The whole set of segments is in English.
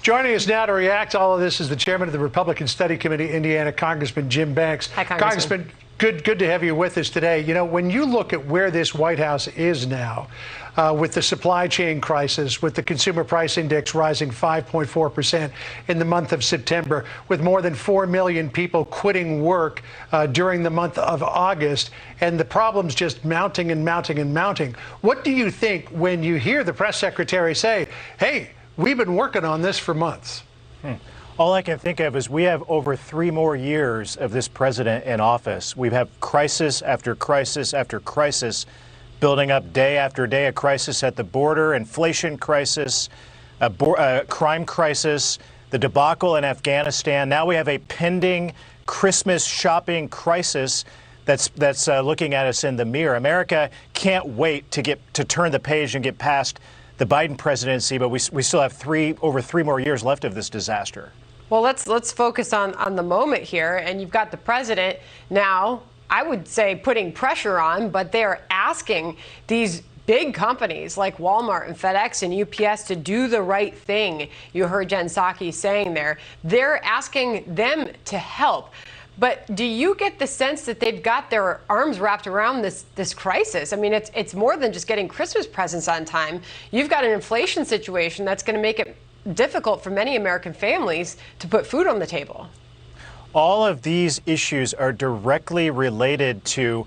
Joining us now to react to all of this is the chairman of the Republican Study Committee, Indiana, Congressman Jim Banks. Hi, Congressman. Good to have you with us today. You know, when you look at where this White House is now, with the supply chain crisis, with the consumer price index rising 5.4% in the month of September, with more than 4 million people quitting work during the month of August, and the problems just mounting and mounting and mounting, what do you think when you hear the press secretary say, hey, we've been working on this for months? All I can think of is we have over 3 more years of this president in office. We've had crisis after crisis after crisis building up day after day, a crisis at the border, inflation crisis, a crime crisis, the debacle in Afghanistan. Now we have a pending Christmas shopping crisis that's looking at us in the mirror. America can't wait to turn the page and get past the Biden presidency, but we still have over 3 more years left of this disaster. Well, let's focus on the moment here. And you've got the president now, I would say, putting pressure on, but they're asking these big companies like Walmart and FedEx and UPS to do the right thing. You heard Jen Psaki saying there. They're asking them to help. But do you get the sense that they've got their arms wrapped around this crisis? I mean, it's more than just getting Christmas presents on time. You've got an inflation situation that's going to make it difficult for many American families to put food on the table. All of these issues are directly related to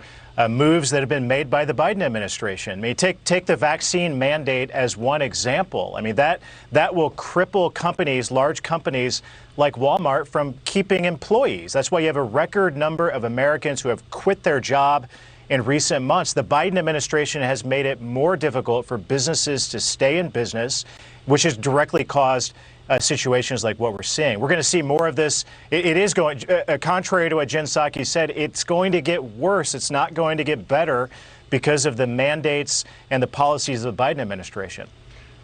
moves that have been made by the Biden administration. I mean, take the vaccine mandate as one example. I mean, that will cripple companies, large companies like Walmart, from keeping employees. That's why you have a record number of Americans who have quit their job in recent months. The Biden administration has made it more difficult for businesses to stay in business, which has directly caused situations like what we're seeing. We're going to see more of this. It is going, contrary to what Jen Psaki said, it's going to get worse. It's not going to get better because of the mandates and the policies of the Biden administration.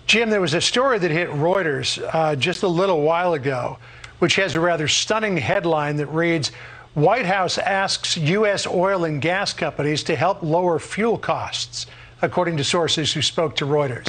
Jim, there was a story that hit Reuters just a little while ago, which has a rather stunning headline that reads, White House asks U.S. oil and gas companies to help lower fuel costs, according to sources who spoke to Reuters.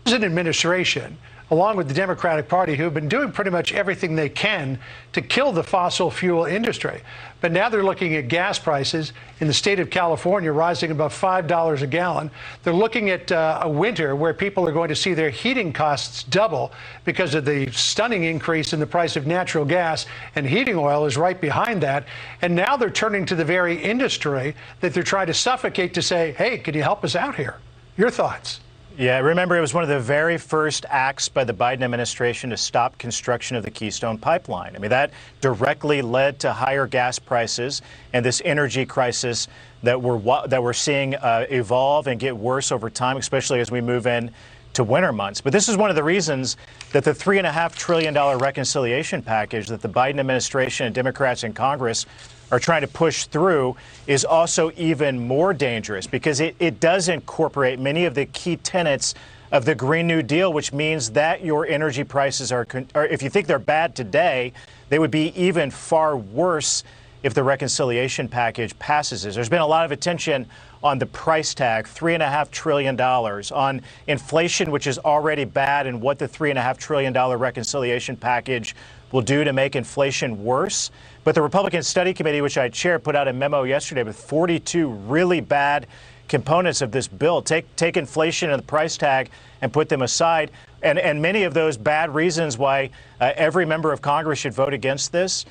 The Biden administration, along with the Democratic Party, who have been doing pretty much everything they can to kill the fossil fuel industry. But now they're looking at gas prices in the state of California rising above $5 a gallon. They're looking at a winter where people are going to see their heating costs double because of the stunning increase in the price of natural gas, and heating oil is right behind that. And now they're turning to the very industry that they're trying to suffocate to say, hey, can you help us out here? Your thoughts? Yeah, remember, it was one of the very first acts by the Biden administration to stop construction of the Keystone Pipeline. I mean, that directly led to higher gas prices and this energy crisis that we're seeing evolve and get worse over time, especially as we move in to winter months. But this is one of the reasons that the $3.5 trillion reconciliation package that the Biden administration and Democrats in Congress are trying to push through is also even more dangerous, because it does incorporate many of the key tenets of the Green New Deal, which means that your energy prices are if you think they're bad today, they would be even far worse if the reconciliation package passes. There's been a lot of attention on the price tag, $3.5 trillion, on inflation, which is already bad, and what the $3.5 trillion reconciliation package will do to make inflation worse. But the Republican Study Committee, which I chair, put out a memo yesterday with 42 really bad components of this bill. Take inflation and the price tag and put them aside. And many of those bad reasons why every member of Congress should vote against this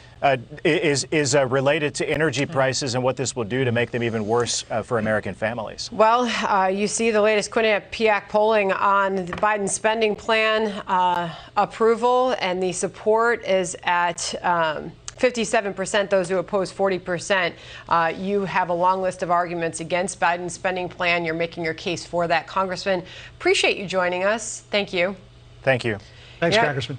is related to energy prices and what this will do to make them even worse for American families. Well, you see the latest Quinnipiac polling on the Biden spending plan approval, and the support is at 57%, those who oppose 40%. You have a long list of arguments against Biden's spending plan. You're making your case for that. Congressman, appreciate you joining us. Thank you. Thank you. Thanks, Congressman.